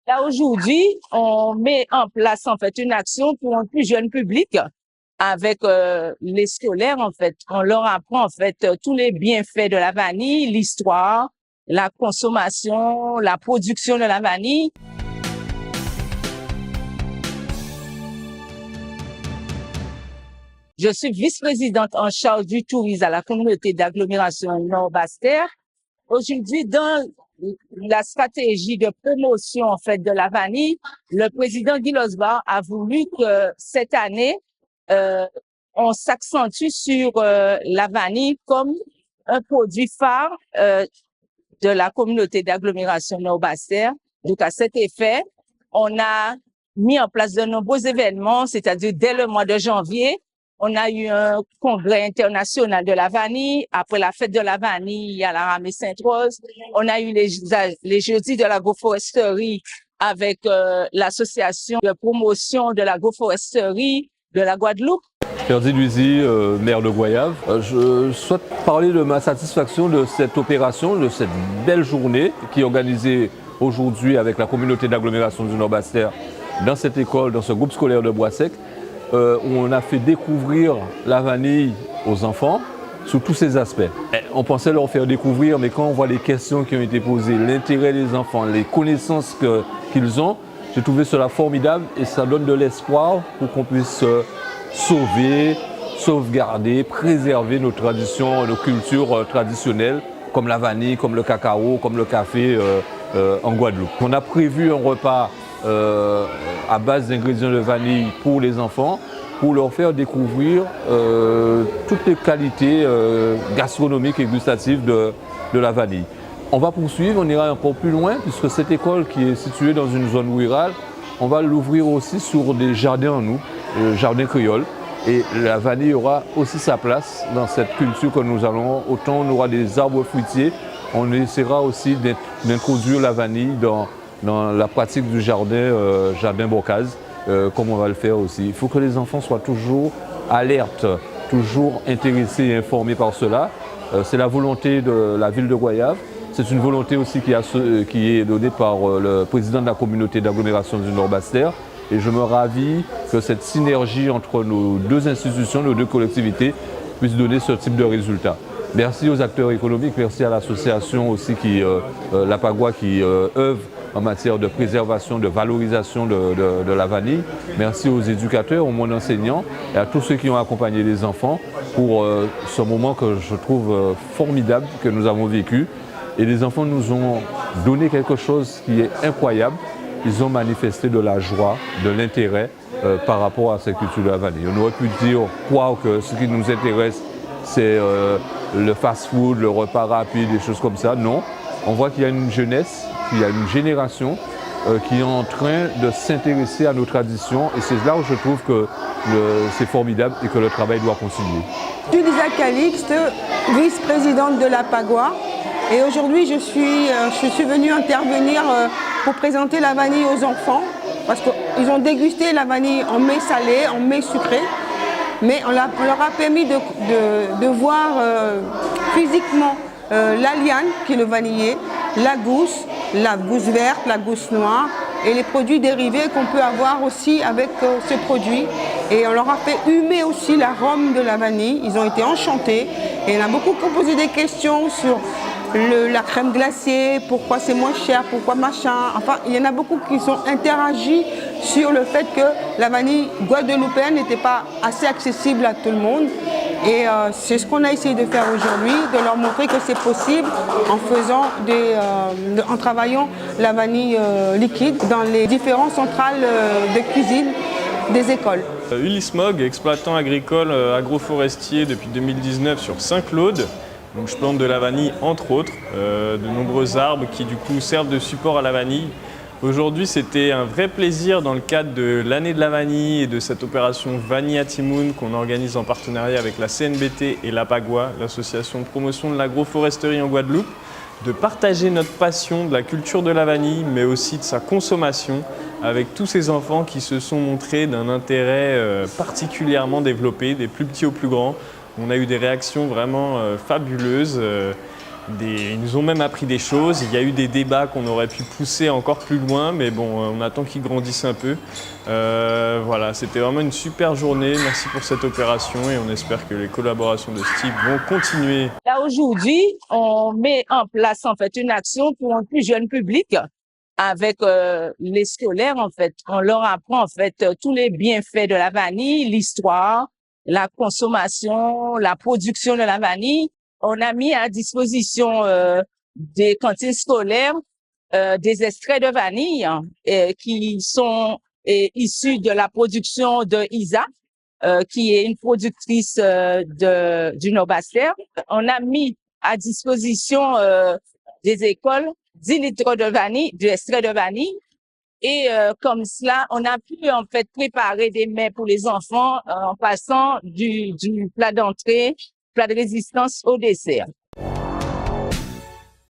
Là, aujourd'hui, on met en place, en fait, une action pour un plus jeune public avec les scolaires, en fait. On leur apprend, en fait, tous les bienfaits de la vanille, l'histoire, la consommation, la production de la vanille. Je suis vice-présidente en charge du tourisme à la communauté d'agglomération Nord-Basse-Terre. Aujourd'hui, dans la stratégie de promotion en fait de la vanille, le président Guy Losbar a voulu que cette année, on s'accentue sur la vanille comme un produit phare de la communauté d'agglomération Nord-Basse-Terre. Donc, à cet effet, on a mis en place de nombreux événements, c'est-à-dire dès le mois de janvier, on a eu un congrès international de la vanille. Après la fête de la vanille à la Ramée Sainte-Rose, on a eu les jeudis de l'agroforesterie avec l'association de promotion de l'agroforesterie de la Guadeloupe. Ferdi Luizy, maire de Goyave. Je souhaite parler de ma satisfaction de cette opération, de cette belle journée qui est organisée aujourd'hui avec la communauté d'agglomération du Nord-Basse-Terre dans cette école, dans ce groupe scolaire de Bois-Sec. Où on a fait découvrir la vanille aux enfants sous tous ses aspects. On pensait leur faire découvrir, mais quand on voit les questions qui ont été posées, l'intérêt des enfants, les connaissances qu'ils ont, j'ai trouvé cela formidable et ça donne de l'espoir pour qu'on puisse sauver, sauvegarder, préserver nos traditions, nos cultures traditionnelles, comme la vanille, comme le cacao, comme le café en Guadeloupe. On a prévu un repas à base d'ingrédients de vanille pour les enfants, pour leur faire découvrir toutes les qualités gastronomiques et gustatives de la vanille. On va poursuivre, on ira encore plus loin, puisque cette école qui est située dans une zone rurale, on va l'ouvrir aussi sur des jardins en nous, jardins créoles. Et la vanille aura aussi sa place dans cette culture que nous allons. Autant on aura des arbres fruitiers, on essaiera aussi d'introduire la vanille dans la pratique du jardin Bocase, comme on va le faire aussi. Il faut que les enfants soient toujours alertes, toujours intéressés et informés par cela. C'est la volonté de la ville de Goyave. C'est une volonté aussi qui est donnée par le président de la communauté d'agglomération du Nord-Basse-Terre. Et je me ravis que cette synergie entre nos deux institutions, nos deux collectivités, puisse donner ce type de résultat. Merci aux acteurs économiques, merci à l'association aussi l'APAGOA qui œuvre en matière de préservation, de valorisation de la vanille. Merci aux éducateurs, au monde enseignant et à tous ceux qui ont accompagné les enfants pour ce moment que je trouve formidable que nous avons vécu. Et les enfants nous ont donné quelque chose qui est incroyable. Ils ont manifesté de la joie, de l'intérêt par rapport à cette culture de la vanille. On aurait pu dire que ce qui nous intéresse, c'est le fast-food, le repas rapide, des choses comme ça. Non, on voit qu'il y a une jeunesse, qu'il y a une génération qui est en train de s'intéresser à nos traditions. Et c'est là où je trouve que c'est formidable et que le travail doit continuer. Je suis Lisa Calixte, vice-présidente de l'APAGOA. Et aujourd'hui, je suis venue intervenir pour présenter la vanille aux enfants. Parce qu'ils ont dégusté la vanille en mets salé, en mets sucré. Mais on leur a permis de voir physiquement la liane, qui est le vanillé, la gousse verte, la gousse noire et les produits dérivés qu'on peut avoir aussi avec ce produit. Et on leur a fait humer aussi l'arôme de la vanille. Ils ont été enchantés. Et on a beaucoup posé des questions sur la crème glacée, pourquoi c'est moins cher, pourquoi machin. Enfin, il y en a beaucoup qui sont interagis sur le fait que la vanille guadeloupéenne n'était pas assez accessible à tout le monde. Et c'est ce qu'on a essayé de faire aujourd'hui, de leur montrer que c'est possible en travaillant la vanille liquide dans les différentes centrales de cuisine des écoles. Ulysse Mogg, exploitant agricole agroforestier depuis 2019 sur Saint-Claude. Donc je plante de la vanille entre autres, de nombreux arbres qui du coup servent de support à la vanille. Aujourd'hui, c'était un vrai plaisir dans le cadre de l'année de la vanille et de cette opération Vanille à Timoun qu'on organise en partenariat avec la CNBT et l'APAGOA, l'association de promotion de l'agroforesterie en Guadeloupe, de partager notre passion de la culture de la vanille, mais aussi de sa consommation avec tous ces enfants qui se sont montrés d'un intérêt particulièrement développé, des plus petits aux plus grands. On a eu des réactions vraiment fabuleuses. Ils nous ont même appris des choses. Il y a eu des débats qu'on aurait pu pousser encore plus loin, mais bon, on attend qu'ils grandissent un peu. Voilà, c'était vraiment une super journée. Merci pour cette opération et on espère que les collaborations de ce type vont continuer. Là, aujourd'hui, on met en place, en fait, une action pour un plus jeune public avec les scolaires, en fait. On leur apprend, en fait, tous les bienfaits de la vanille, l'histoire, la consommation, la production de la vanille. On a mis à disposition des cantines scolaires des extraits de vanille qui sont issus de la production de Isa, qui est une productrice du Nord-Bas-Terre. On a mis à disposition des écoles 10 litres de vanille, d'extrait de vanille. Et comme cela, on a pu en fait préparer des mets pour les enfants en passant du plat d'entrée, plat de résistance au dessert.